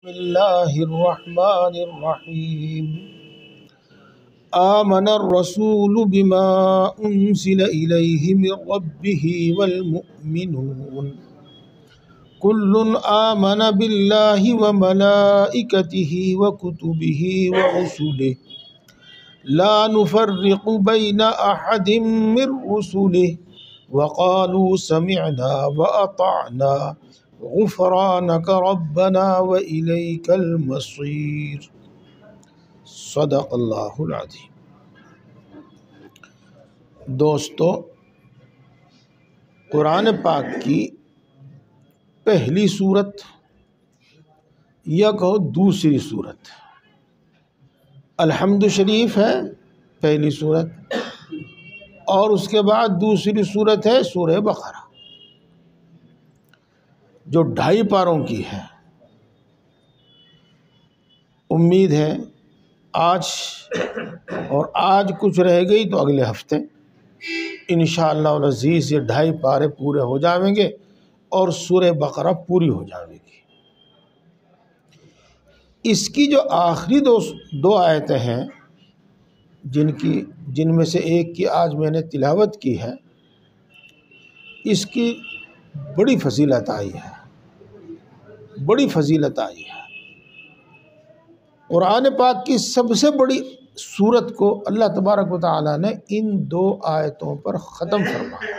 بسم اللہ الرحمن الرحیم آمن الرسول بما انزل الیہ من ربہ والمؤمنون کل آمن باللہ وملائکتہ وکتبہ ورسلہ لا نفرق بین احد من رسلہ وقالوا سمعنا واطعنا غفرانک ربنا وإلیک المصیر۔ صدق اللہ العظیم۔ دوستو، قرآن پاک کی پہلی سورت یا کہو دوسری سورت الحمد شریف ہے پہلی سورت، اور اس کے بعد دوسری سورت ہے سورہ بقرہ جو 2.5 پاروں کی ہے۔ امید ہے آج کچھ رہ گئی تو اگلے ہفتے انشاءاللہ العزیز یہ 2.5 پارے پورے ہو جائیں گے اور سورہ بقرہ پوری ہو جائے گی۔ اس کی جو آخری دو آیتیں ہیں جن میں سے ایک کی آج میں نے تلاوت کی ہے، اس کی بڑی فضیلت آئی ہے، بڑی فضیلت آئی ہے۔ قرآن پاک کی سب سے بڑی سورت کو اللہ تبارک و تعالیٰ نے ان 2 آیتوں پر ختم فرمایا۔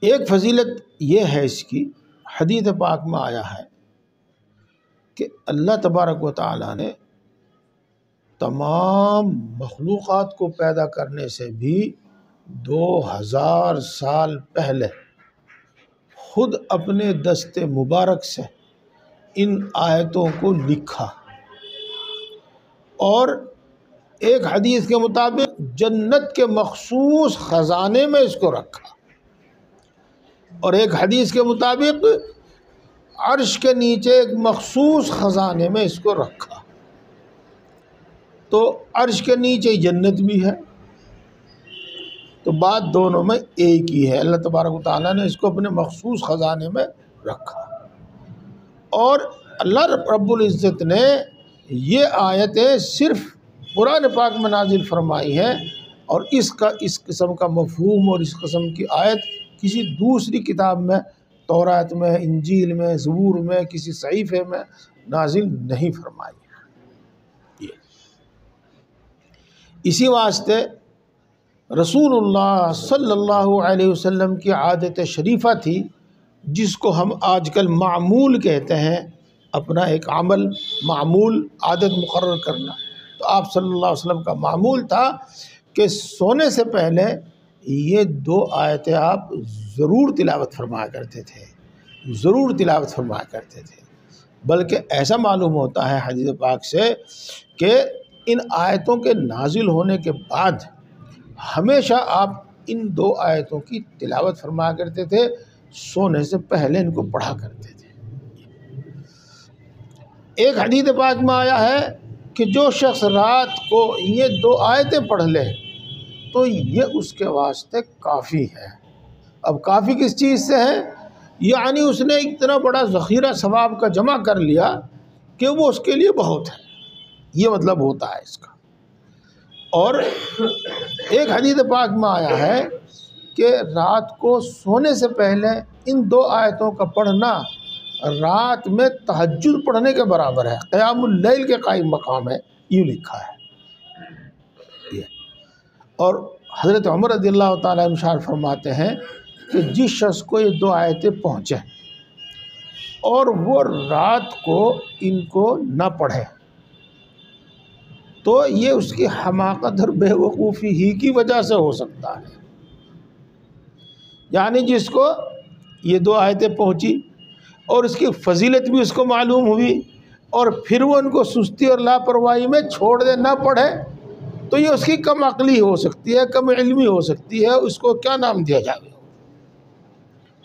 ایک فضیلت یہ ہے اس کی، حدیث پاک میں آیا ہے کہ اللہ تبارک و تعالیٰ نے تمام مخلوقات کو پیدا کرنے سے بھی 2000 سال پہلے خود اپنے دست مبارک سے ان آیتوں کو لکھا، اور ایک حدیث کے مطابق جنت کے مخصوص خزانے میں اس کو رکھا، اور ایک حدیث کے مطابق عرش کے نیچے ایک مخصوص خزانے میں اس کو رکھا۔ تو عرش کے نیچے جنت بھی ہے، تو بات دونوں میں ایک ہی ہے۔ اللہ تبارک و تعالیٰ نے اس کو اپنے مخصوص خزانے میں رکھا، اور اللہ رب العزت نے یہ آیتیں صرف قرآن پاک میں نازل فرمائی ہیں، اور اس قسم کا مفہوم اور اس قسم کی آیت کسی دوسری کتاب میں، تورات میں، انجیل میں، زبور میں، کسی صحیفے میں نازل نہیں فرمائی ہے۔ اسی واسطے رسول اللہ صلی اللہ علیہ وسلم کی عادت شریفہ تھی، جس کو ہم آج کل معمول کہتے ہیں، اپنا ایک عمل، معمول، عادت مقرر کرنا۔ تو آپ صلی اللہ علیہ وسلم کا معمول تھا کہ سونے سے پہلے یہ 2 آیتیں آپ ضرور تلاوت فرمایا کرتے تھے، ضرور تلاوت فرمایا کرتے تھے۔ بلکہ ایسا معلوم ہوتا ہے حدیث پاک سے کہ ان آیتوں کے نازل ہونے کے بعد ہمیشہ آپ ان 2 آیتوں کی تلاوت فرمایا کرتے تھے، سونے سے پہلے ان کو پڑھا کرتے تھے۔ ایک حدیث پاک میں آیا ہے کہ جو شخص رات کو یہ 2 آیتیں پڑھ لے تو یہ اس کے واسطے کافی ہے۔ اب کافی کس چیز سے ہے؟ یعنی اس نے اتنا بڑا ذخیرہ ثواب کا جمع کر لیا کہ وہ اس کے لیے بہت ہے، یہ مطلب ہوتا ہے اس کا۔ اور ایک حدیث پاک میں آیا ہے کہ رات کو سونے سے پہلے ان 2 آیتوں کا پڑھنا رات میں تہجد پڑھنے کے برابر ہے، قیام اللیل کے قائم مقام ہے، یوں لکھا ہے۔ اور حضرت عمر رضی اللہ تعالیٰ عنہ ارشاد فرماتے ہیں کہ جس شخص کو یہ 2 آیتیں پہنچیں اور وہ رات کو ان کو نہ پڑھے تو یہ اس کی حماقت اور بے وقوفی ہی کی وجہ سے ہو سکتا ہے۔ یعنی جس کو یہ 2 آیتیں پہنچی اور اس کی فضیلت بھی اس کو معلوم ہوئی، اور پھر وہ ان کو سستی اور لاپرواہی میں چھوڑ دے، نہ پڑھے، تو یہ اس کی کم عقلی ہو سکتی ہے، کم علمی ہو سکتی ہے، اس کو کیا نام دیا جائے۔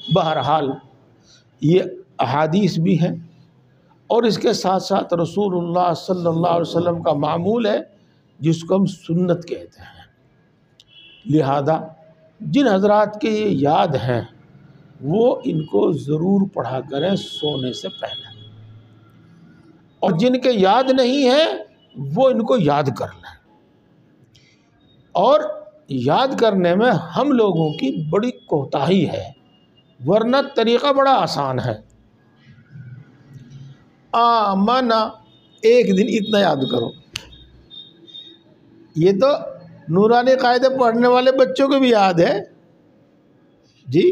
بہرحال یہ احادیث بھی ہیں، اور اس کے ساتھ ساتھ رسول اللہ صلی اللہ علیہ وسلم کا معمول ہے، جس کو ہم سنت کہتے ہیں۔ لہذا جن حضرات کے یہ یاد ہیں وہ ان کو ضرور پڑھا کریں سونے سے پہلے، اور جن کے یاد نہیں ہے وہ ان کو یاد کر لیں۔ اور یاد کرنے میں ہم لوگوں کی بڑی کوتاہی ہے، ورنہ طریقہ بڑا آسان ہے۔ آمنا، ایک دن اتنا یاد کرو۔ یہ تو نورانی قاعدے پڑھنے والے بچوں کو بھی یاد ہے جی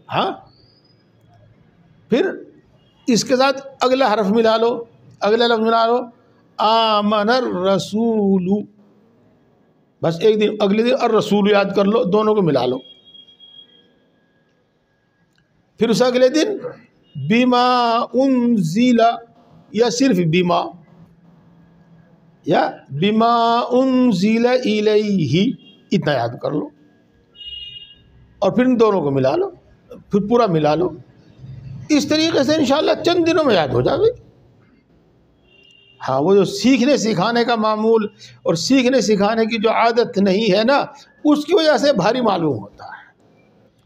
ہاں۔ پھر اس کے ساتھ اگلا حرف ملا لو، اگلا لفظ ملا لو، آمن الرسول، بس ایک دن اگلے دن الرسول یاد کر لو، دونوں کو ملا لو۔ پھر اس اگلے دن بما انزل، یا صرف بما، یا بما انزل الیہ، اتنا یاد کر لو، اور پھر ان دونوں کو ملا لو، پھر پورا ملا لو۔ اس طریقے سے انشاءاللہ چند دنوں میں یاد ہو جائے گی۔ ہاں، وہ جو سیکھنے سکھانے کا معمول اور سیکھنے سکھانے کی جو عادت نہیں ہے نا، اس کی وجہ سے بھاری معلوم ہوتا ہے۔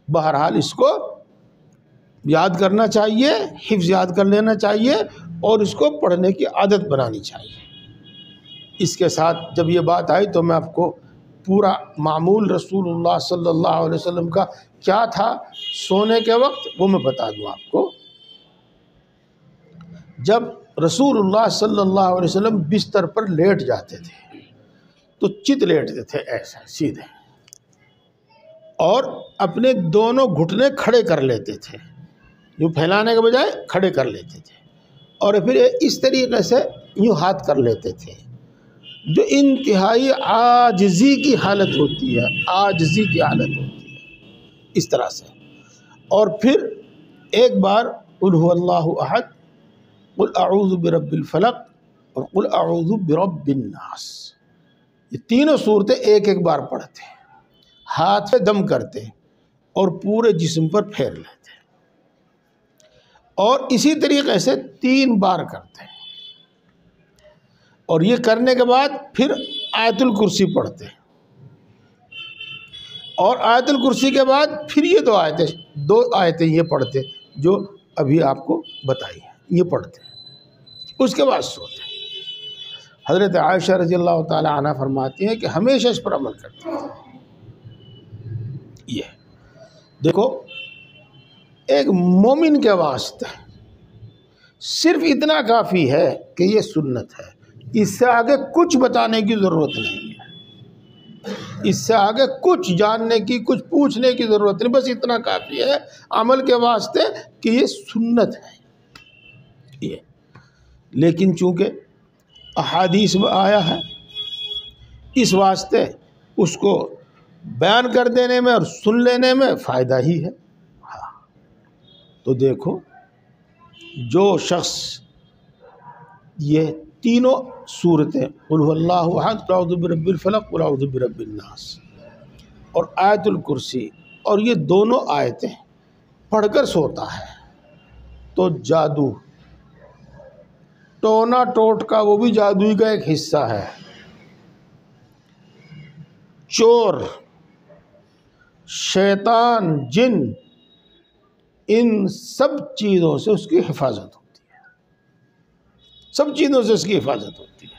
بہرحال اس کو یاد کرنا چاہیے، حفظ یاد کر لینا چاہیے، اور اس کو پڑھنے کی عادت بنانی چاہیے۔ اس کے ساتھ جب یہ بات آئی تو میں آپ کو پورا معمول رسول اللہ صلی اللہ علیہ وسلم کا کیا تھا سونے کے وقت، وہ میں بتا دوں آپ کو۔ جب رسول اللہ صلی اللہ علیہ وسلم بستر پر لیٹ جاتے تھے تو چت لیٹتے تھے ایسا سیدھے، اور اپنے دونوں گھٹنے کھڑے کر لیتے تھے، یوں پھیلانے کے بجائے کھڑے کر لیتے تھے، اور پھر اس طریقے سے یوں ہاتھ کر لیتے تھے، جو انتہائی عاجزی کی حالت ہوتی ہے، عاجزی کی حالت ہوتی ہے اس طرح سے۔ اور پھر ایک بار قل هو اللہ احد، قل اعوذ برب الفلق، اور قل اعوذ برب الناس، یہ تینوں صورتیں ایک ایک بار پڑھتے، ہاتھ سے دم کرتے اور پورے جسم پر پھیر لیتے، اور اسی طریقے سے 3 بار کرتے، اور یہ کرنے کے بعد پھر آیت الکرسی پڑھتے، اور آیت الکرسی کے بعد پھر یہ 2 آیتیں یہ پڑھتے جو ابھی آپ کو بتائی ہیں، یہ پڑھتے، اس کے بعد سوتے۔ حضرت عائشہ رضی اللہ تعالی عنہ فرماتی ہیں کہ ہمیشہ اس پر عمل کرتے ہیں۔ یہ دیکھو، ایک مومن کے واسطے صرف اتنا کافی ہے کہ یہ سنت ہے، اس سے آگے کچھ بتانے کی ضرورت نہیں ہے، اس سے آگے کچھ جاننے کی، کچھ پوچھنے کی ضرورت نہیں، بس اتنا کافی ہے عمل کے واسطے کہ یہ سنت ہے یہ۔ لیکن چونکہ احادیث میں آیا ہے، اس واسطے اس کو بیان کر دینے میں اور سن لینے میں فائدہ ہی ہے۔ ہاں، تو دیکھو، جو شخص یہ تینوں صورتیں قل هو اللہ احد، قل اعوذ برب الفلق، قل اعوذ برب الناس، اور آیت الکرسی، اور یہ دونوں آیتیں پڑھ کر سوتا ہے تو جادو، ٹونا ٹوٹ کا، وہ بھی جادوئی کا ایک حصہ ہے، چور، شیطان، جن، ان سب چیزوں سے اس کی حفاظت ہوتی ہے، سب چیزوں سے اس کی حفاظت ہوتی ہے۔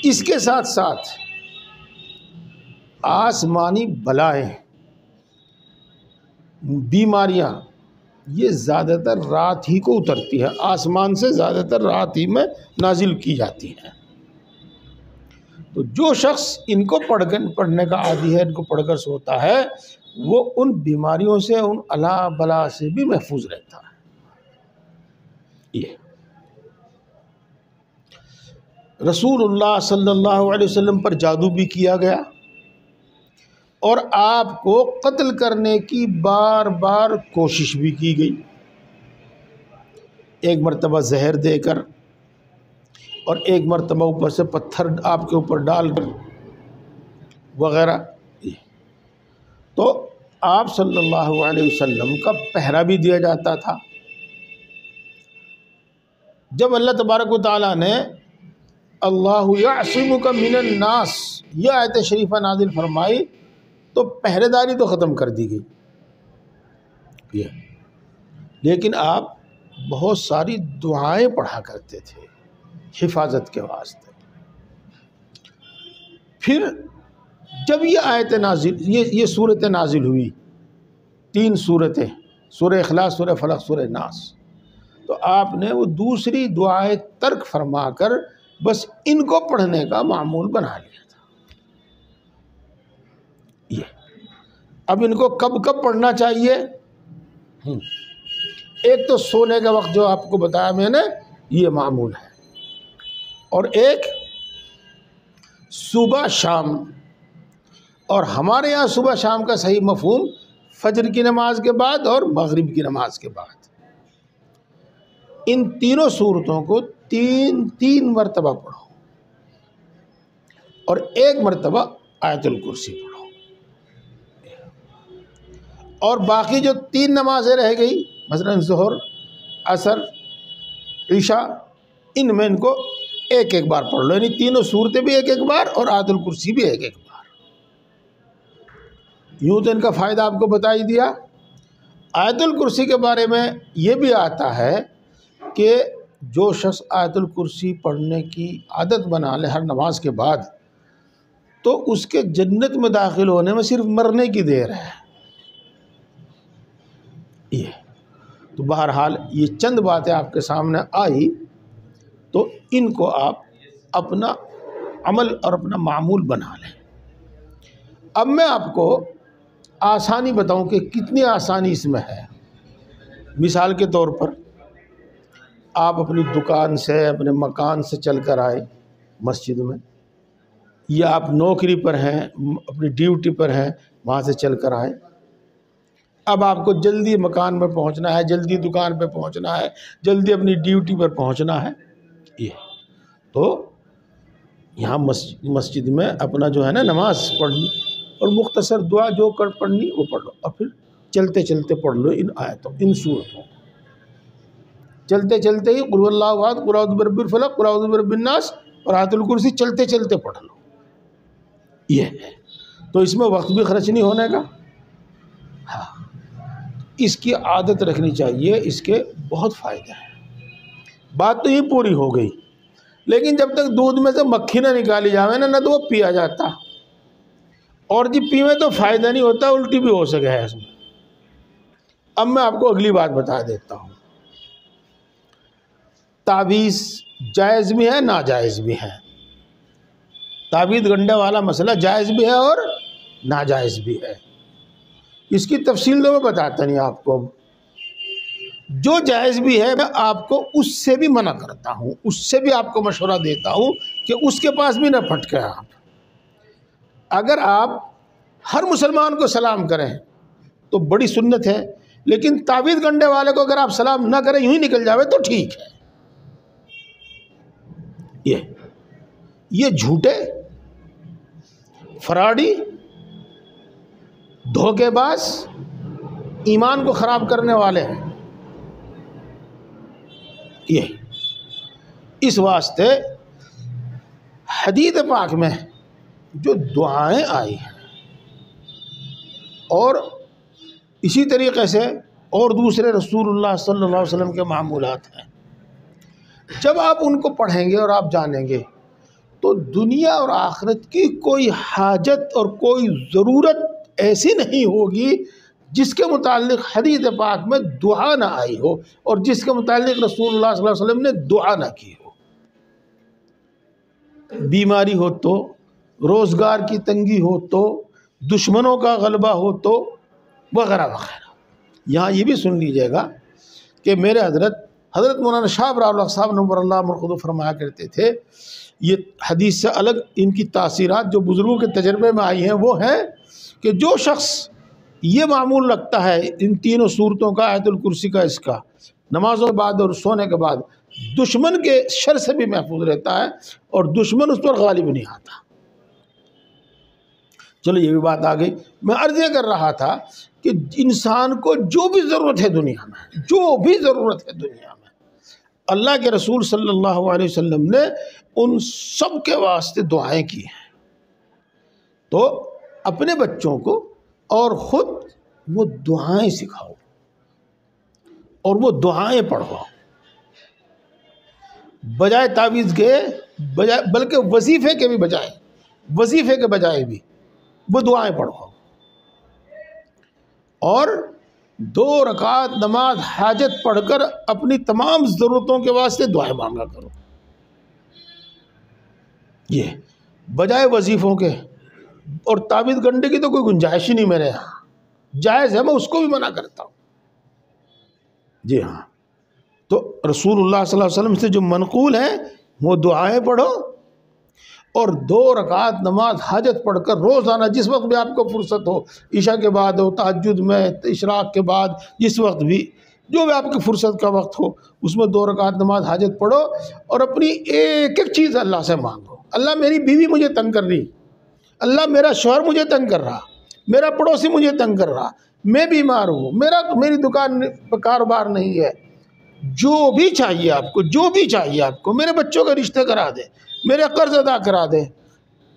اس کے ساتھ ساتھ آسمانی بلائیں، بیماریاں، یہ زیادہ تر رات ہی کو اترتی ہے، آسمان سے زیادہ تر رات ہی میں نازل کی جاتی ہیں۔ تو جو شخص ان کو پڑھنے کا عادی ہے، ان کو پڑھ کر سوتا ہے، وہ ان بیماریوں سے، ان الا بلا سے بھی محفوظ رہتا ہے۔ یہ رسول اللہ صلی اللہ علیہ وسلم پر جادو بھی کیا گیا، اور آپ کو قتل کرنے کی بار بار کوشش بھی کی گئی، ایک مرتبہ زہر دے کر، اور ایک مرتبہ اوپر سے پتھر آپ کے اوپر ڈال کر وغیرہ۔ تو آپ صلی اللہ علیہ وسلم کا پہرا بھی دیا جاتا تھا۔ جب اللہ تبارک و تعالیٰ نے اللہ یعصمک من الناس یہ آیت شریفہ نازل فرمائی تو پہرے داری تو ختم کر دی گئی، یہ لیکن آپ بہت ساری دعائیں پڑھا کرتے تھے حفاظت کے واسطے۔ پھر جب یہ آیت نازل یہ صورتیں نازل ہوئی، 3 صورتیں، سورہ اخلاص، سورہ فلق، سورہ ناس، تو آپ نے وہ دوسری دعائیں ترک فرما کر بس ان کو پڑھنے کا معمول بنا لیا تھا۔ اب ان کو کب کب پڑھنا چاہیے؟ ایک تو سونے کے وقت جو آپ کو بتایا میں نے، یہ معمول ہے، اور ایک صبح شام، اور ہمارے یہاں صبح شام کا صحیح مفہوم فجر کی نماز کے بعد اور مغرب کی نماز کے بعد۔ ان تینوں صورتوں کو تین مرتبہ پڑھو، اور 1 مرتبہ آیت الکرسی پڑھو، اور باقی جو 3 نمازیں رہ گئی مثلا ظہر، عصر، عشاء، ان میں ان کو ایک بار پڑھ لو، یعنی تینوں صورتیں بھی ایک بار اور آیت الکرسی بھی ایک بار۔ یوں تو ان کا فائدہ آپ کو بتا ہی دیا۔ آیت الکرسی کے بارے میں یہ بھی آتا ہے کہ جو شخص آیت الکرسی پڑھنے کی عادت بنا لے ہر نماز کے بعد، تو اس کے جنت میں داخل ہونے میں صرف مرنے کی دیر ہے۔ یہ تو بہرحال یہ چند باتیں آپ کے سامنے آئی، تو ان کو آپ اپنا عمل اور اپنا معمول بنا لیں۔ اب میں آپ کو آسانی بتاؤں کہ کتنی آسانی اس میں ہے۔ مثال کے طور پر آپ اپنی دکان سے، اپنے مکان سے چل کر آئے مسجد میں، یا آپ نوکری پر ہیں، اپنی ڈیوٹی پر ہیں، وہاں سے چل کر آئے۔ اب آپ کو جلدی مکان میں پہنچنا ہے، جلدی دکان پہ پہنچنا ہے، جلدی اپنی ڈیوٹی پر پہنچنا ہے، یہ تو یہاں مسجد میں اپنا جو ہے نا نماز پڑھنی، اور مختصر دعا جو کر پڑھنی وہ پڑھ لو، اور پھر چلتے چلتے پڑھ لو ان آیتوں، ان صورتوں، چلتے چلتے ہی قل اللہ احد، قل اعوذ برب الفلق، قل اعوذ برب الناس اور آیت الکرسی چلتے چلتے پڑھ لو۔ یہ ہے تو اس میں وقت بھی خرچ نہیں ہونے کا۔ ہاں، اس کی عادت رکھنی چاہیے، اس کے بہت فائدے ہیں۔ بات تو یہ پوری ہو گئی، لیکن جب تک دودھ میں سے مکھی نہ نکالی جاوے نہ تو وہ پیا جاتا، اور جب پیویں تو فائدہ نہیں ہوتا، الٹی بھی ہو سکے ہے اس میں۔ اب میں آپ کو اگلی بات بتا دیتا ہوں۔ تعویذ جائز بھی ہے، ناجائز بھی ہے۔ تعویذ گنڈے والا مسئلہ جائز بھی ہے اور ناجائز بھی ہے۔ اس کی تفصیل تو میں بتاتا نہیں آپ کو۔ جو جائز بھی ہے میں آپ کو اس سے بھی منع کرتا ہوں، اس سے بھی آپ کو مشورہ دیتا ہوں کہ اس کے پاس بھی نہ پھٹکے آپ۔ اگر آپ ہر مسلمان کو سلام کریں تو بڑی سنت ہے، لیکن تعویذ گنڈے والے کو اگر آپ سلام نہ کریں، یوں ہی نکل جاوے تو ٹھیک ہے۔ یہ جھوٹے، فراڈی، دھوکے باز، ایمان کو خراب کرنے والے ہیں۔ یہ اس واسطے حدیث پاک میں جو دعائیں آئی ہیں، اور اسی طریقے سے اور دوسرے رسول اللہ صلی اللہ علیہ وسلم کے معمولات ہیں، جب آپ ان کو پڑھیں گے اور آپ جانیں گے تو دنیا اور آخرت کی کوئی حاجت اور کوئی ضرورت ایسی نہیں ہوگی جس کے متعلق حدیث پاک میں دعا نہ آئی ہو، اور جس کے متعلق رسول اللہ صلی اللہ علیہ وسلم نے دعا نہ کی ہو۔ بیماری ہو تو، روزگار کی تنگی ہو تو، دشمنوں کا غلبہ ہو تو، وغیرہ وغیرہ۔ یہاں یہ بھی سن لیجئے گا کہ میرے حضرت مولانا شاہ ابرار الحق صاحب نور اللہ مرقدہ فرمایا کرتے تھے، یہ حدیث سے الگ ان کی تاثیرات جو بزرگوں کے تجربے میں آئی ہیں وہ ہیں کہ جو شخص یہ معمول رکھتا ہے ان تینوں صورتوں کا، آیت الکرسی کا، اس کا نمازوں کے بعد اور سونے کے بعد، دشمن کے شر سے بھی محفوظ رہتا ہے اور دشمن اس پر غالب نہیں آتا۔ چلو یہ بھی بات آ گئی۔ میں عرض یہ کر رہا تھا کہ انسان کو جو بھی ضرورت ہے دنیا میں، جو بھی ضرورت ہے دنیا میں، اللہ کے رسول صلی اللہ علیہ وسلم نے ان سب کے واسطے دعائیں کی ہیں۔ تو اپنے بچوں کو اور خود وہ دعائیں سکھاؤ، اور وہ دعائیں پڑھو بجائے تعویذ کے، بلکہ وظیفے کے بھی بجائے بھی وہ دعائیں پڑھو، اور 2 رکعت نماز حاجت پڑھ کر اپنی تمام ضرورتوں کے واسطے دعائیں مانگا کرو، یہ بجائے وظیفوں کے۔ اور تعویذ گنڈے کی تو کوئی گنجائش ہی نہیں میرے یہاں، جائز ہے، میں اس کو بھی منع کرتا ہوں۔ جی ہاں، تو رسول اللہ صلی اللہ علیہ وسلم سے جو منقول ہے وہ دعائیں پڑھو، اور 2 رکعت نماز حاجت پڑھ کر روزانہ جس وقت بھی آپ کو فرصت ہو، عشاء کے بعد ہو، تہجد میں، اشراق کے بعد، جس وقت بھی جو بھی آپ کی فرصت کا وقت ہو، اس میں 2 رکعت نماز حاجت پڑھو، اور اپنی ایک ایک چیز اللہ سے مانگو۔ اللہ میری بیوی مجھے تنگ کر رہی، اللہ میرا شوہر مجھے تنگ کر رہا، میرا پڑوسی مجھے تنگ کر رہا، میں بیمار ہوں، میری دکان پہ کاروبار نہیں ہے، جو بھی چاہیے آپ کو، میرے بچوں کے رشتے کرا دے، میرے قرض ادا کرا دے،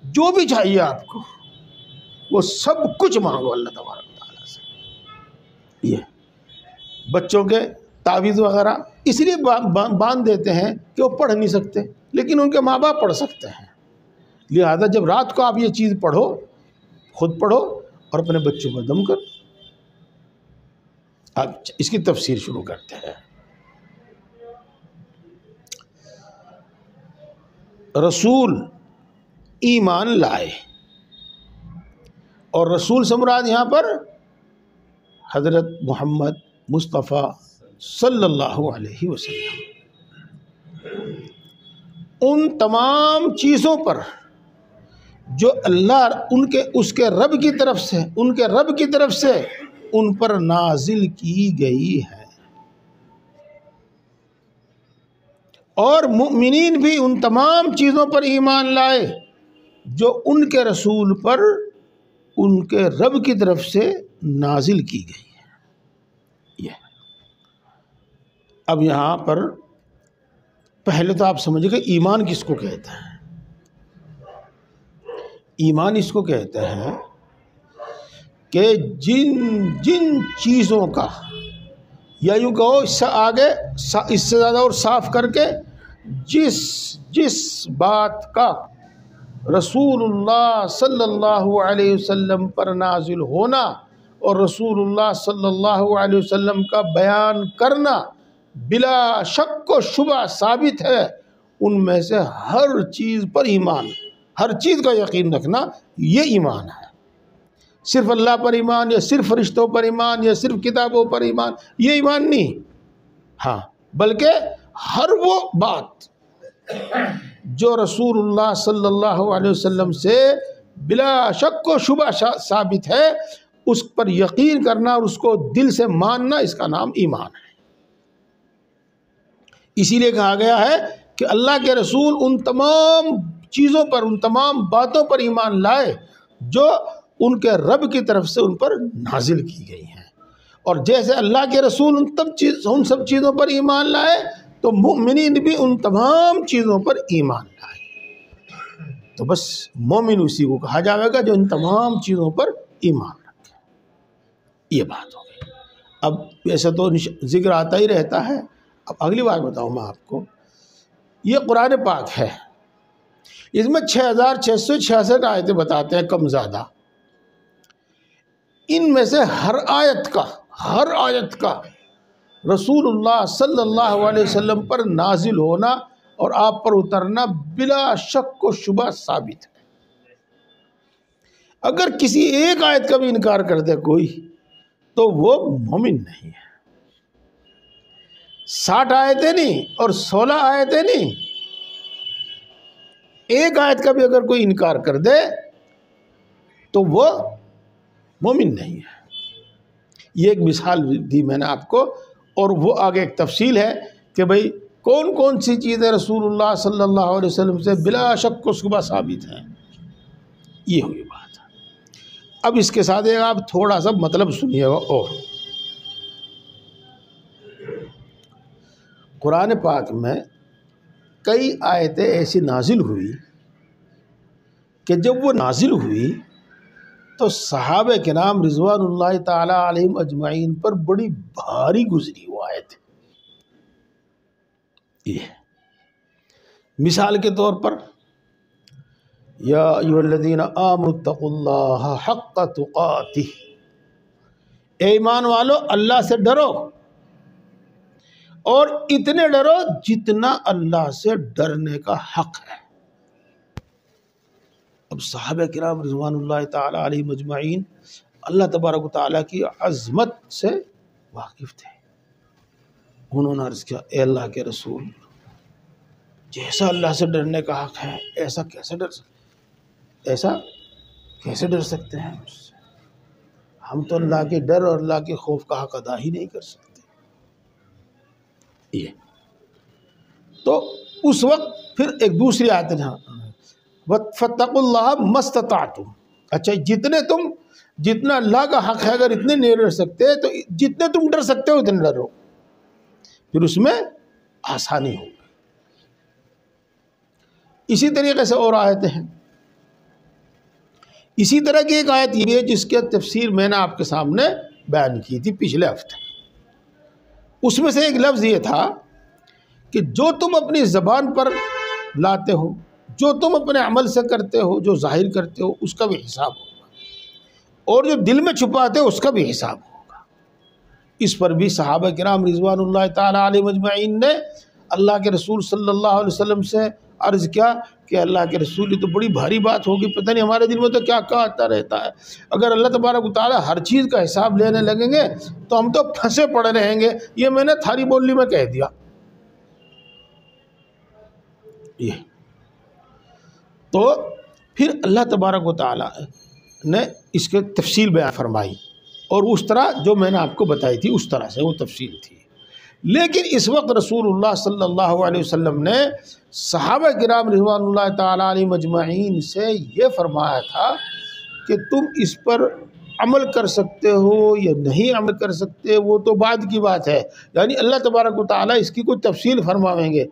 جو بھی چاہیے آپ کو وہ سب کچھ مانگو اللہ تبارک و تعالیٰ سے۔ یہ بچوں کے تعویذ وغیرہ اس لیے باندھ دیتے ہیں کہ وہ پڑھ نہیں سکتے، لیکن ان کے ماں باپ پڑھ سکتے ہیں، لہذا جب رات کو آپ یہ چیز پڑھو، خود پڑھو اور اپنے بچوں کو دم کرو۔ اب اس کی تفسیر شروع کرتے ہیں۔ رسول ایمان لائے، اور رسول سے مراد یہاں پر حضرت محمد مصطفیٰ صلی اللہ علیہ وسلم، ان تمام چیزوں پر جو اللہ اس کے رب کی طرف سے ان پر نازل کی گئی ہے، اور مؤمنین بھی ان تمام چیزوں پر ایمان لائے جو ان کے رسول پر ان کے رب کی طرف سے نازل کی گئی ہے۔ یہ اب یہاں پر پہلے تو آپ سمجھے کہ ایمان کس کو کہتے ہیں؟ ایمان اس کو کہتے ہیں کہ جن چیزوں کا، یا یوں کہو اس سے آگے، اس سے زیادہ اور صاف کر کے، جس بات کا رسول اللہ صلی اللہ علیہ وسلم پر نازل ہونا اور رسول اللہ صلی اللہ علیہ وسلم کا بیان کرنا بلا شک و شبہ ثابت ہے، ان میں سے ہر چیز پر ایمان، ہر چیز کا یقین رکھنا، یہ ایمان ہے۔ صرف اللہ پر ایمان، یا صرف فرشتوں پر ایمان، یا صرف کتابوں پر ایمان، یہ ایمان نہیں، ہاں، بلکہ ہر وہ بات جو رسول اللہ صلی اللہ علیہ وسلم سے بلا شک و شبہ ثابت ہے، اس پر یقین کرنا اور اس کو دل سے ماننا، اس کا نام ایمان ہے۔ اسی لیے کہا گیا ہے کہ اللہ کے رسول ان تمام چیزوں پر، ان تمام باتوں پر ایمان لائے جو ان کے رب کی طرف سے ان پر نازل کی گئی ہیں، اور جیسے اللہ کے رسول ان سب چیزوں پر ایمان لائے تو مومنین بھی ان تمام چیزوں پر ایمان لائے۔ تو بس مومن اسی کو کہا جائے گا جو ان تمام چیزوں پر ایمان رکھے۔ یہ بات ہو گئی۔ اب ایسا تو ذکر آتا ہی رہتا ہے، اب اگلی بات بتاؤں میں آپ کو، یہ قرآن پاک ہے، اس میں 6666 آیتیں بتاتے ہیں کم زیادہ، ان میں سے ہر آیت کا رسول اللہ صلی اللہ علیہ وسلم پر نازل ہونا اور آپ پر اترنا بلا شک و شبہ ثابت ہے۔ اگر کسی ایک آیت کا بھی انکار کر دے کوئی تو وہ مومن نہیں ہے۔ 60 آیتیں نہیں اور 16 آیتیں نہیں، ایک آیت کا بھی اگر کوئی انکار کر دے تو وہ مومن نہیں ہے۔ یہ ایک مثال دی میں نے آپ کو، اور وہ آگے ایک تفصیل ہے کہ بھئی کون کون سی چیزیں رسول اللہ صلی اللہ علیہ وسلم سے بلا شک و شبہ ثابت ہیں۔ یہ ہوئی بات۔ اب اس کے ساتھ ایک آپ تھوڑا سا مطلب سنیے گا، اور قرآن پاک میں کئی آیتیں ایسی نازل ہوئی کہ جب وہ نازل ہوئی تو صحابہ کرام رضوان اللہ تعالیٰ علیہم اجمعین پر بڑی بھاری گزری وہ آیت ہے۔ یہ مثال کے طور پر یا ایھا الذین آمنوا اتقوا اللہ حق تقاتہ، اے ایمان والو اللہ سے ڈرو، اور اتنے ڈرو جتنا اللہ سے ڈرنے کا حق ہے۔ اب صحابہ کرام رضوان اللہ تعالی علیہم اجمعین اللہ تبارک و تعالیٰ کی عظمت سے واقف تھے۔ انہوں نے عرض کیا، اے اللہ کے رسول، جیسا اللہ سے ڈرنے کا حق ہے ایسا کیسے ڈر سکتے ہیں اس سے؟ ہم تو اللہ کے ڈر اور اللہ کے خوف کا حق ادا ہی نہیں کر سکتے۔ یہ تو اس وقت پھر ایک دوسری آیت ہے، فَاتَّقُوا اللَّهَ مَا اسْتَطَعْتُمْ، اچھا جتنا اللہ کا حق ہے اگر اتنے نہیں ڈر سکتے تو جتنے تم ڈر سکتے ہو اتنے ڈرو، پھر اس میں آسانی ہوگی۔ اسی طریقے سے اور آیتیں ہیں، اسی طرح کی ایک آیت یہ ہے جس کی تفسیر میں نے آپ کے سامنے بیان کی تھی پچھلے ہفتے۔ اس میں سے ایک لفظ یہ تھا کہ جو تم اپنی زبان پر لاتے ہو، جو تم اپنے عمل سے کرتے ہو، جو ظاہر کرتے ہو، اس کا بھی حساب ہوگا، اور جو دل میں چھپاتے ہو اس کا بھی حساب ہوگا۔ اس پر بھی صحابہ کرام رضوان اللہ تعالی علیہم اجمعین نے اللہ کے رسول صلی اللہ علیہ وسلم سے عرض کیا کہ اللہ کے رسول یہ تو بڑی بھاری بات ہوگی، پتہ نہیں ہمارے دل میں تو کیا آتا رہتا ہے، اگر اللہ تبارک و تعالیٰ ہر چیز کا حساب لینے لگیں گے تو ہم تو پھنسے پڑے رہیں گے۔ یہ میں نے تھاری بولی میں کہہ دیا۔ یہ تو پھر اللہ تبارک و تعالیٰ نے اس کے تفصیل بیان فرمائی، اور اس طرح جو میں نے آپ کو بتائی تھی اس طرح سے وہ تفصیل تھی۔ لیکن اس وقت رسول اللہ صلی اللہ علیہ وسلم نے صحابہ کرام رضوان اللہ تعالیٰ علیہم اجمعین سے یہ فرمایا تھا کہ تم اس پر عمل کر سکتے ہو یا نہیں عمل کر سکتے وہ تو بعد کی بات ہے، یعنی اللہ تبارک و تعالیٰ اس کی کوئی تفصیل فرماویں گے،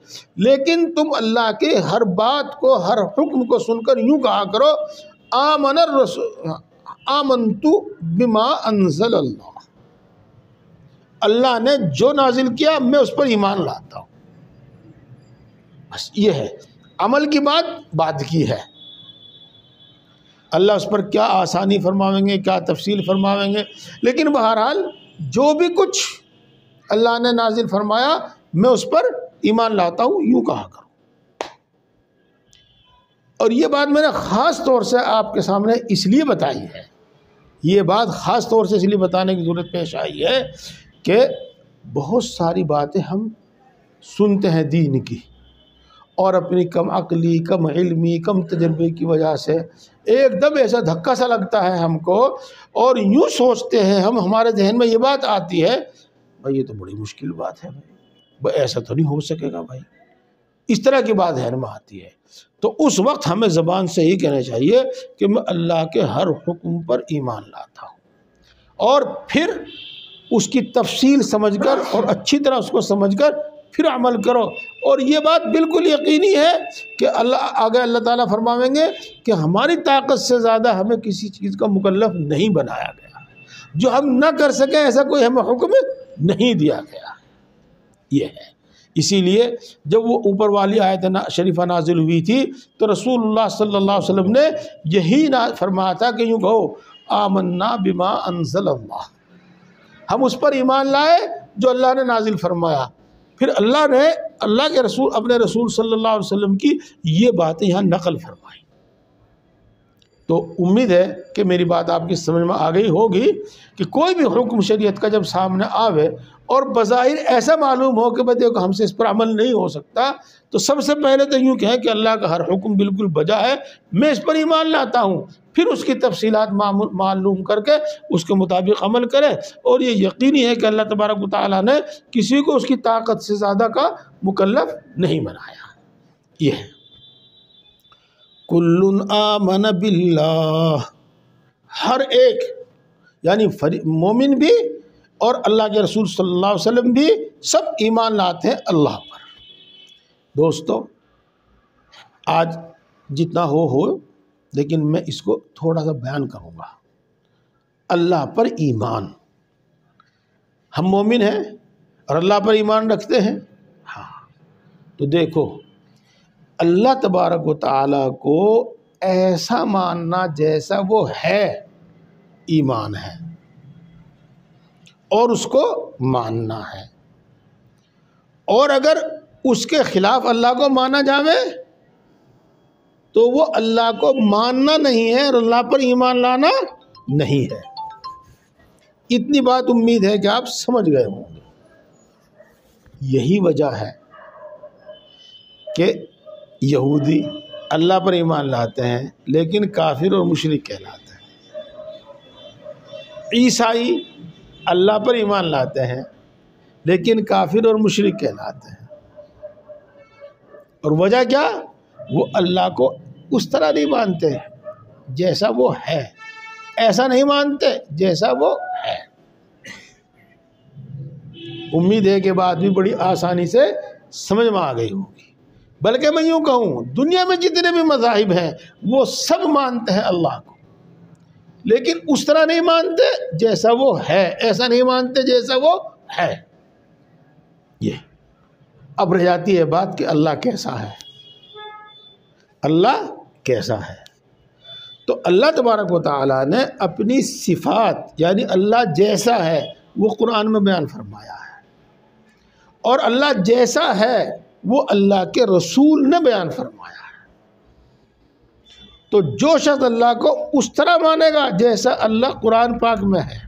لیکن تم اللہ کے ہر بات کو، ہر حکم کو سن کر یوں کہا کرو، آمنت بما انزل اللہ، اللہ نے جو نازل کیا میں اس پر ایمان لاتا ہوں۔ بس یہ ہے، عمل کی بات بعد کی ہے، اللہ اس پر کیا آسانی فرماویں گے، کیا تفصیل فرماویں گے، لیکن بہرحال جو بھی کچھ اللہ نے نازل فرمایا میں اس پر ایمان لاتا ہوں، یوں کہا کرو۔ اور یہ بات میں نے خاص طور سے آپ کے سامنے اس لیے بتائی ہے، یہ بات خاص طور سے اس لیے بتانے کی ضرورت پیش آئی ہے کہ بہت ساری باتیں ہم سنتے ہیں دین کی، اور اپنی کم عقلی، کم علمی، کم تجربے کی وجہ سے ایک دم ایسا دھکا سا لگتا ہے ہم کو، اور یوں سوچتے ہیں ہمارے ذہن میں یہ بات آتی ہے، بھائی یہ تو بڑی مشکل بات ہے، بھائی ایسا تو نہیں ہو سکے گا، بھائی اس طرح کی بات ذہن میں آتی ہے۔ تو اس وقت ہمیں زبان سے ہی کہنا چاہیے کہ میں اللہ کے ہر حکم پر ایمان لاتا ہوں، اور پھر اس کی تفصیل سمجھ کر اور اچھی طرح اس کو سمجھ کر پھر عمل کرو۔ اور یہ بات بالکل یقینی ہے کہ اللہ تعالیٰ فرماویں گے کہ ہماری طاقت سے زیادہ ہمیں کسی چیز کا مکلف نہیں بنایا گیا، جو ہم نہ کر سکیں ایسا کوئی ہمیں حکم نہیں دیا گیا۔ یہ ہے، اسی لیے جب وہ اوپر والی آیت شریفہ نازل ہوئی تھی تو رسول اللہ صلی اللہ علیہ وسلم نے یہی فرمایا تھا کہ یوں کہو، آمنا بما انزل اللہ، ہم اس پر ایمان لائے جو اللہ نے نازل فرمایا۔ پھر اللہ نے اللہ کے رسول، اپنے رسول صلی اللہ علیہ وسلم کی یہ باتیں یہاں نقل فرمائی۔ تو امید ہے کہ میری بات آپ کی سمجھ میں آ گئی ہوگی کہ کوئی بھی حکم شریعت کا جب سامنے آوے اور بظاہر ایسا معلوم ہو کہ بھئی دیکھو ہم سے اس پر عمل نہیں ہو سکتا، تو سب سے پہلے تو یوں کہیں کہ اللہ کا ہر حکم بالکل بجا ہے، میں اس پر ایمان لاتا ہوں، پھر اس کی تفصیلات معلوم کر کے اس کے مطابق عمل کرے، اور یہ یقینی ہے کہ اللہ تبارک و تعالیٰ نے کسی کو اس کی طاقت سے زیادہ کا مکلف نہیں بنایا۔ یہ ہے کل آمن باللہ، ہر ایک یعنی مومن بھی اور اللہ کے رسول صلی اللہ علیہ وسلم بھی سب ایمان لاتے ہیں اللہ پر۔ دوستو آج جتنا ہو لیکن میں اس کو تھوڑا سا بیان کروں گا۔ اللہ پر ایمان، ہم مومن ہیں، اور اللہ پر ایمان رکھتے ہیں؟ ہاں۔ تو دیکھو اللہ تبارک و تعالیٰ کو ایسا ماننا جیسا وہ ہے ایمان ہے، اور اس کو ماننا ہے، اور اگر اس کے خلاف اللہ کو مانا جاوے تو وہ اللہ کو ماننا نہیں ہے اور اللہ پر ایمان لانا نہیں ہے۔ اتنی بات امید ہے کہ آپ سمجھ گئے ہوں گے۔ یہی وجہ ہے کہ یہودی اللہ پر ایمان لاتے ہیں لیکن کافر اور مشرک کہلاتے ہیں، عیسائی اللہ پر ایمان لاتے ہیں لیکن کافر اور مشرک کہلاتے ہیں۔ اور وجہ کیا؟ وہ اللہ کو اس طرح نہیں مانتے جیسا وہ ہے، ایسا نہیں مانتے جیسا وہ ہے۔ امید ہے کہ بات بھی بڑی آسانی سے سمجھ میں آ گئی ہوگی۔ بلکہ میں یوں کہوں، دنیا میں جتنے بھی مذاہب ہیں وہ سب مانتے ہیں اللہ کو، لیکن اس طرح نہیں مانتے جیسا وہ ہے، ایسا نہیں مانتے جیسا وہ ہے۔ یہ اب رہ جاتی ہے بات کہ اللہ کیسا ہے، اللہ کیسا ہے۔ تو اللہ تبارک و تعالیٰ نے اپنی صفات یعنی اللہ جیسا ہے وہ قرآن میں بیان فرمایا ہے، اور اللہ جیسا ہے وہ اللہ کے رسول نے بیان فرمایا ہے۔ تو جو شخص اللہ کو اس طرح مانے گا جیسا اللہ قرآن پاک میں ہے،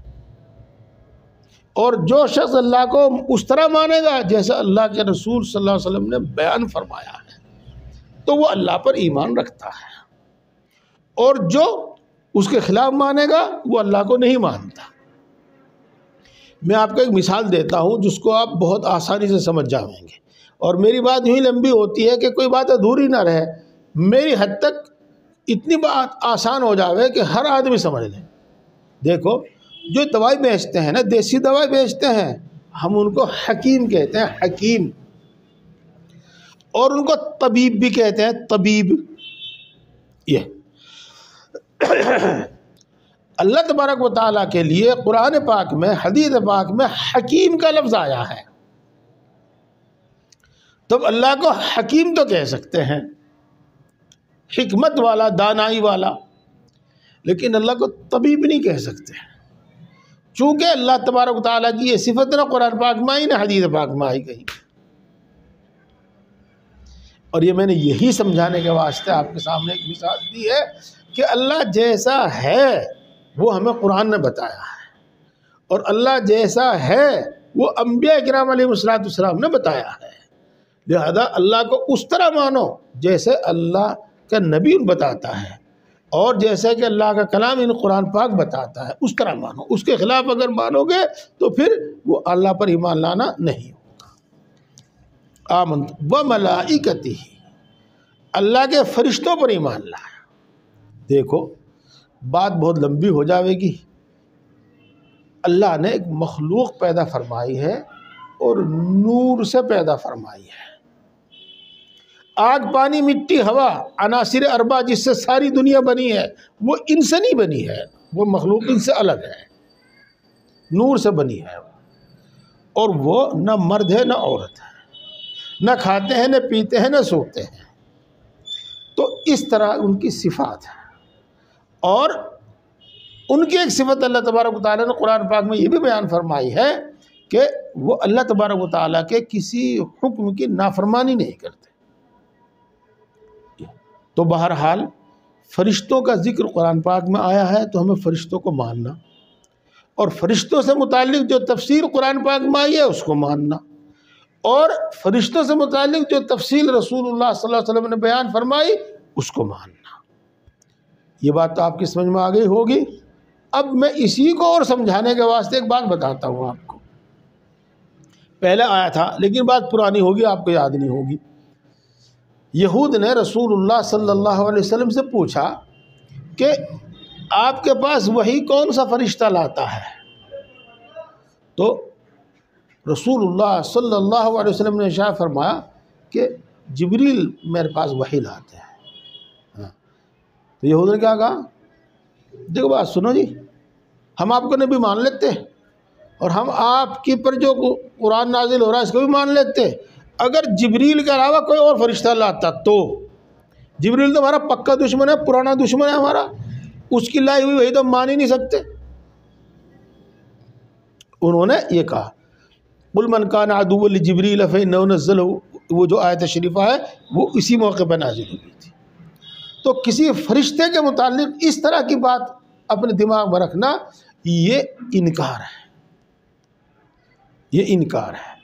اور جو شخص اللہ کو اس طرح مانے گا جیسا اللہ کے رسول صلی اللہ علیہ وسلم نے بیان فرمایا ہے، تو وہ اللہ پر ایمان رکھتا ہے، اور جو اس کے خلاف مانے گا وہ اللہ کو نہیں مانتا۔ میں آپ کو ایک مثال دیتا ہوں جس کو آپ بہت آسانی سے سمجھ جائیں گے، اور میری بات یوں ہی لمبی ہوتی ہے کہ کوئی بات ادھوری نہ رہے، میری حد تک اتنی بات آسان ہو جاوے کہ ہر آدمی سمجھ لے۔ دیکھو جو دوائی بیچتے ہیں نا، دیسی دوائی بیچتے ہیں، ہم ان کو حکیم کہتے ہیں، حکیم، اور ان کو طبیب بھی کہتے ہیں، طبیب۔ یہ اللہ تبارک و تعالیٰ کے لیے قرآن پاک میں، حدیث پاک میں حکیم کا لفظ آیا ہے، تب اللہ کو حکیم تو کہہ سکتے ہیں، حکمت والا، دانائی والا، لیکن اللہ کو طبیب نہیں کہہ سکتے، چونکہ اللہ تبارک و تعالیٰ کی یہ صفت نہ قرآن پاک میں آئی نہ حدیث پاک میں آئی گئی۔ اور یہ میں نے یہی سمجھانے کے واسطے آپ کے سامنے ایک مثال دی ہے کہ اللہ جیسا ہے وہ ہمیں قرآن نے بتایا ہے، اور اللہ جیسا ہے وہ انبیاء کرام علیہ السلام نے بتایا ہے۔ لہذا اللہ کو اس طرح مانو جیسے اللہ کا نبی بتاتا ہے، اور جیسے کہ اللہ کا کلام ان قرآن پاک بتاتا ہے اس طرح مانو۔ اس کے خلاف اگر مانو گے تو پھر وہ اللہ پر ایمان لانا نہیں ہوگا۔ آمنت بملائکتہ، اللہ کے فرشتوں پر ایمان لایا۔ دیکھو بات بہت لمبی ہو جاوے گی۔ اللہ نے ایک مخلوق پیدا فرمائی ہے اور نور سے پیدا فرمائی ہے۔ آگ، پانی، مٹی، ہوا، عناصر اربع جس سے ساری دنیا بنی ہے وہ ان سے نہیں بنی ہے، وہ مخلوق ان سے الگ ہے، نور سے بنی ہے، اور وہ نہ مرد ہے نہ عورت ہے، نہ کھاتے ہیں نہ پیتے ہیں نہ سوتے ہیں۔ تو اس طرح ان کی صفات ہے، اور ان کی ایک صفت اللہ تبارک و تعالیٰ نے قرآن پاک میں یہ بھی بیان فرمائی ہے کہ وہ اللہ تبارک و تعالیٰ کے کسی حکم کی نافرمانی نہیں کرتے۔ تو بہرحال فرشتوں کا ذکر قرآن پاک میں آیا ہے تو ہمیں فرشتوں کو ماننا، اور فرشتوں سے متعلق جو تفسیر قرآن پاک میں آئی ہے اس کو ماننا، اور فرشتوں سے متعلق جو تفصیل رسول اللہ صلی اللہ علیہ وسلم نے بیان فرمائی اس کو ماننا۔ یہ بات تو آپ کی سمجھ میں آ گئی ہوگی۔ اب میں اسی کو اور سمجھانے کے واسطے ایک بات بتاتا ہوں آپ کو۔ پہلے آیا تھا لیکن بات پرانی ہوگی، آپ کو یاد نہیں ہوگی۔ یہود نے رسول اللہ صلی اللہ علیہ وسلم سے پوچھا کہ آپ کے پاس وہی کون سا فرشتہ لاتا ہے؟ تو رسول اللہ صلی اللہ علیہ وسلم نے ارشاد فرمایا کہ جبریل میرے پاس وحی لاتے ہیں۔ تو یہود نے کیا کہا؟ دیکھو بات سنو جی، ہم آپ کو نبی مان لیتے اور ہم آپ کی پر جو قرآن نازل ہو رہا ہے اس کو بھی مان لیتے ہیں۔ اگر جبریل کے علاوہ کوئی اور فرشتہ لاتا تو جبریل تو ہمارا پکا دشمن ہے، پرانا دشمن ہے ہمارا، اس کی لائی ہوئی وہی تو ہم مان ہی نہیں سکتے۔ انہوں نے یہ کہا قل من کان عدوا لجبریل فإنہ نزلہ، وہ جو آیت شریفہ ہے وہ اسی موقع پہ نازل ہوئی تھی۔ تو کسی فرشتے کے متعلق اس طرح کی بات اپنے دماغ میں رکھنا یہ انکار ہے، یہ انکار ہے۔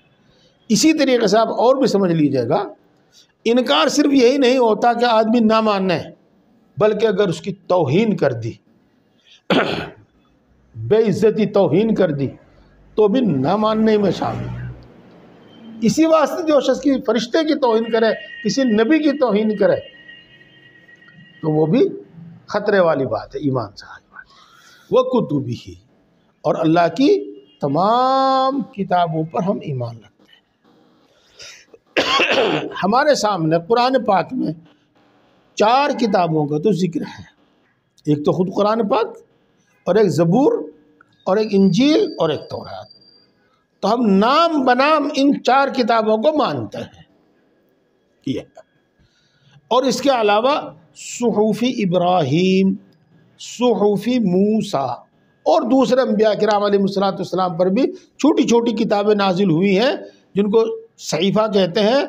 اسی طریقے سے آپ اور بھی سمجھ لیجئے گا، انکار صرف یہی نہیں ہوتا کہ آدمی نہ ماننا ہے، بلکہ اگر اس کی توہین کر دی، بے عزتی توہین کر دی تو بھی نہ ماننے میں شامل ہے۔ اسی واسطے جو شخص کی فرشتے کی توہین کرے، کسی نبی کی توہین کرے تو وہ بھی خطرے والی بات ہے، ایمان سے خالی بات ہے۔ وَكُتُبِهِ، اور اللہ کی تمام کتابوں پر ہم ایمان رکھتے ہیں۔ ہمارے سامنے قرآن پاک میں 4 کتابوں کا تو ذکر ہے، ایک تو خود قرآن پاک، اور ایک زبور، اور ایک انجیل، اور ایک تورات۔ تو ہم نام بنام ان 4 کتابوں کو مانتے ہیں یہ، اور اس کے علاوہ صحف ابراہیم، صحف موسیٰ اور دوسرے انبیاء کرام علیہ السلام پر بھی چھوٹی چھوٹی کتابیں نازل ہوئی ہیں جن کو صحیفہ کہتے ہیں،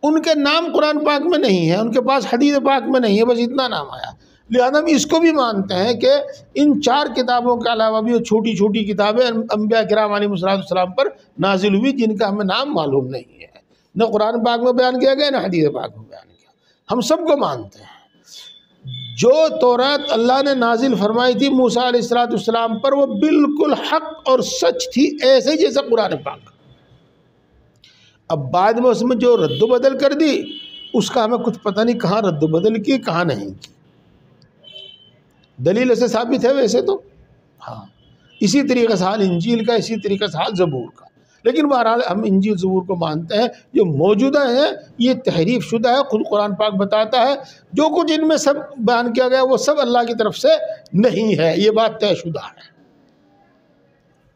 ان کے نام قرآن پاک میں نہیں ہیں، ان کے پاس حدیث پاک میں نہیں ہے، بس اتنا نام آیا۔ لہذا ہم اس کو بھی مانتے ہیں کہ ان 4 کتابوں کے علاوہ بھی چھوٹی چھوٹی کتابیں انبیاء کرام علیہ السلام پر نازل ہوئی جن کا ہمیں نام معلوم نہیں ہے، نہ قرآن پاک میں بیان کیا گیا نہ حدیث پاک میں بیان کیا، ہم سب کو مانتے ہیں۔ جو تورات اللہ نے نازل فرمائی تھی موسیٰ علیہ السلام پر وہ بالکل حق اور سچ تھی، ایسے جیسا قرآن پاک۔ اب بعد میں اس میں جو رد و بدل کر دی اس کا ہمیں کچھ پتہ نہیں، کہاں رد و بدل کی کہاں نہیں کی، دلیل ایسے ثابت ہے ویسے تو ہاں۔ اسی طریقے سے حال انجیل کا، اسی طریقے سے حال زبور کا، لیکن بہرحال ہم انجیل زبور کو مانتے ہیں، جو موجودہ ہیں یہ تحریف شدہ ہے، خود قرآن پاک بتاتا ہے جو کچھ ان میں سب بیان کیا گیا وہ سب اللہ کی طرف سے نہیں ہے، یہ بات طے شدہ ہے۔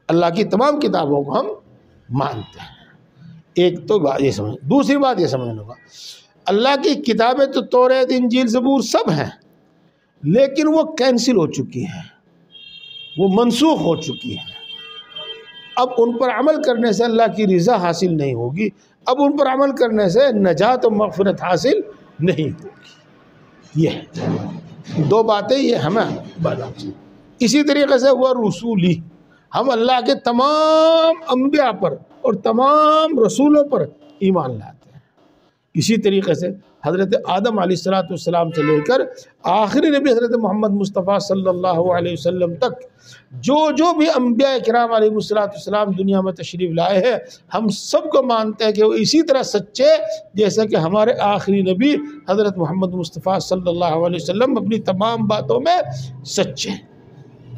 اللہ کی تمام کتابوں کو ہم مانتے ہیں۔ ایک تو بات یہ سمجھ، دوسری بات یہ سمجھنے ہوگا اللہ کی کتابیں تو تورات انجیل زبور سب ہیں، لیکن وہ کینسل ہو چکی ہیں، وہ منسوخ ہو چکی ہیں۔ اب ان پر عمل کرنے سے اللہ کی رضا حاصل نہیں ہوگی، اب ان پر عمل کرنے سے نجات و مغفرت حاصل نہیں ہوگی۔ یہ 2 باتیں یہ ہمیں بتانا چاہیے۔ اسی طریقے سے وہ رسولی، ہم اللہ کے تمام انبیاء پر اور تمام رسولوں پر ایمان لاتے ہیں۔ اسی طریقے سے حضرت آدم علیہ السلام سے لے کر آخری نبی حضرت محمد مصطفیٰ صلی اللہ علیہ وسلم تک جو بھی انبیاء کرام علیہ السلام دنیا میں تشریف لائے ہیں، ہم سب کو مانتے ہیں کہ وہ اسی طرح سچے جیسا کہ ہمارے آخری نبی حضرت محمد مصطفیٰ صلی اللہ علیہ وسلم اپنی تمام باتوں میں سچے ہیں۔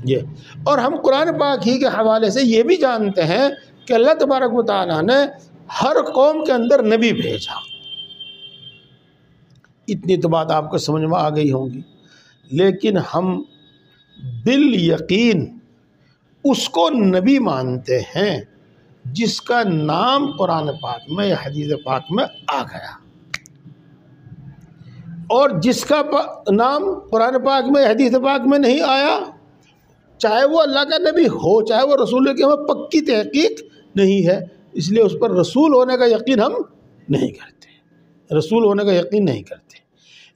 یہ اور ہم قرآن پاک ہی کے حوالے سے یہ بھی جانتے ہیں کہ اللہ تبارک و تعالیٰ نے ہر قوم کے اندر نبی بھیجا۔ اتنی تو بات آپ کو سمجھ میں آ گئی ہوں گی، لیکن ہم بالیقین اس کو نبی مانتے ہیں جس کا نام قرآن پاک میں یا حدیث پاک میں آ گیا، اور جس کا نام قرآن پاک میں حدیث پاک میں نہیں آیا، چاہے وہ اللہ کا نبی ہو چاہے وہ رسول کی ہمیں پکی تحقیق نہیں ہے، اس لیے اس پر رسول ہونے کا یقین ہم نہیں کرتے، رسول ہونے کا یقین نہیں کرتے۔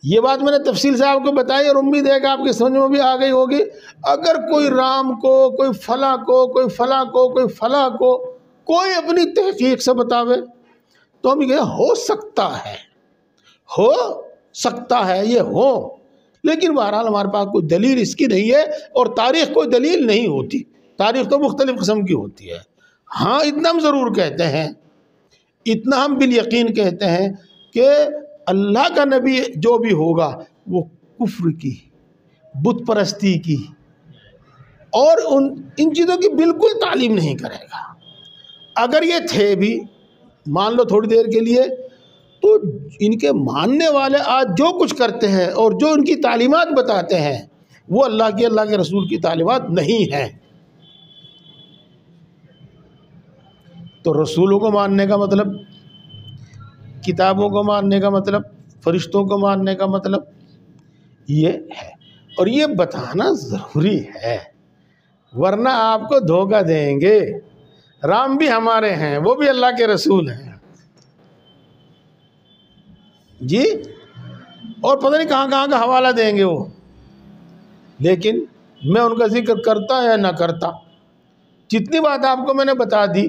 یہ بات میں نے تفصیل سے آپ کو بتائی اور امید ہے کہ آپ کی سمجھ میں بھی آ گئی ہوگی۔ اگر کوئی رام کو، کوئی فلاں کو، کوئی فلاں کو، کوئی فلاں کو کوئی اپنی تحقیق سے بتاوے تو ہم یہ ہو سکتا ہے، ہو سکتا ہے یہ ہو، لیکن بہرحال ہمارے پاس کوئی دلیل اس کی نہیں ہے، اور تاریخ کوئی دلیل نہیں ہوتی، تاریخ تو مختلف قسم کی ہوتی ہے۔ ہاں اتنا ہم ضرور کہتے ہیں، اتنا ہم بالیقین کہتے ہیں کہ اللہ کا نبی جو بھی ہوگا وہ کفر کی، بت پرستی کی اور ان چیزوں کی بالکل تعلیم نہیں کرے گا۔ اگر یہ تھے بھی مان لو تھوڑی دیر کے لیے، تو ان کے ماننے والے آج جو کچھ کرتے ہیں اور جو ان کی تعلیمات بتاتے ہیں وہ اللہ کے رسول کی تعلیمات نہیں ہیں۔ تو رسولوں کو ماننے کا مطلب، کتابوں کو ماننے کا مطلب، فرشتوں کو ماننے کا مطلب یہ ہے، اور یہ بتانا ضروری ہے، ورنہ آپ کو دھوکہ دیں گے۔ رام بھی ہمارے ہیں، وہ بھی اللہ کے رسول ہیں جی، اور پتہ نہیں کہاں کہاں کا حوالہ دیں گے وہ، لیکن میں ان کا ذکر کرتا یا نہ کرتا، جتنی بات آپ کو میں نے بتا دی،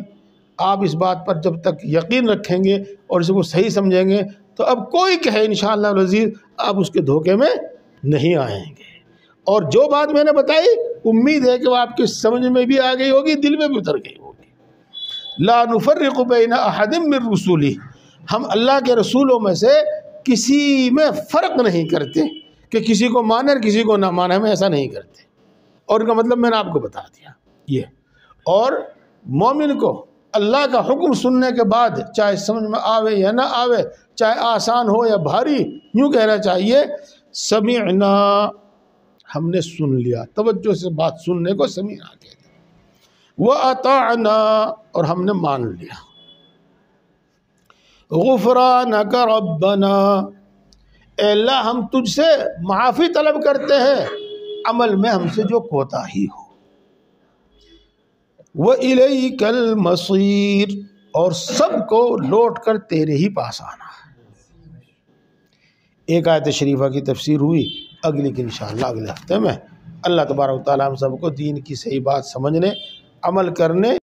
آپ اس بات پر جب تک یقین رکھیں گے اور اس کو صحیح سمجھیں گے تو اب کوئی کہے انشاءاللہ العزیز آپ اس کے دھوکے میں نہیں آئیں گے۔ اور جو بات میں نے بتائی امید ہے کہ وہ آپ کی سمجھ میں بھی آ گئی ہوگی، دل میں بھی اتر گئی ہوگی۔ لا نفرق بین احد من رسولہ، ہم اللہ کے رسولوں میں سے کسی میں فرق نہیں کرتے کہ کسی کو مانے اور کسی کو نہ مانے، ہم ایسا نہیں کرتے، اور ان کا مطلب میں نے آپ کو بتا دیا یہ۔ اور مومن کو اللہ کا حکم سننے کے بعد چاہے سمجھ میں آوے یا نہ آوے، چاہے آسان ہو یا بھاری، یوں کہنا چاہیے سمعنا، ہم نے سن لیا، توجہ سے بات سننے کو سمعنا کہتے ہیں، وَأَطَعْنَا، اور ہم نے مان لیا، غفرانک ربنا، اے اللہ ہم تجھ سے معافی طلب کرتے ہیں عمل میں ہم سے جو کوتاہی ہو، وَإِلَيْكَ الْمَصِيرُ، اور سب کو لوٹ کر تیرے ہی پاس آنا ہے۔ ایک آیت شریفہ کی تفسیر ہوئی، اگلی کی انشاءاللہ اگلے ہفتے میں۔ اللہ تبارک و تعالی ہم سب کو دین کی صحیح بات سمجھنے، عمل کرنے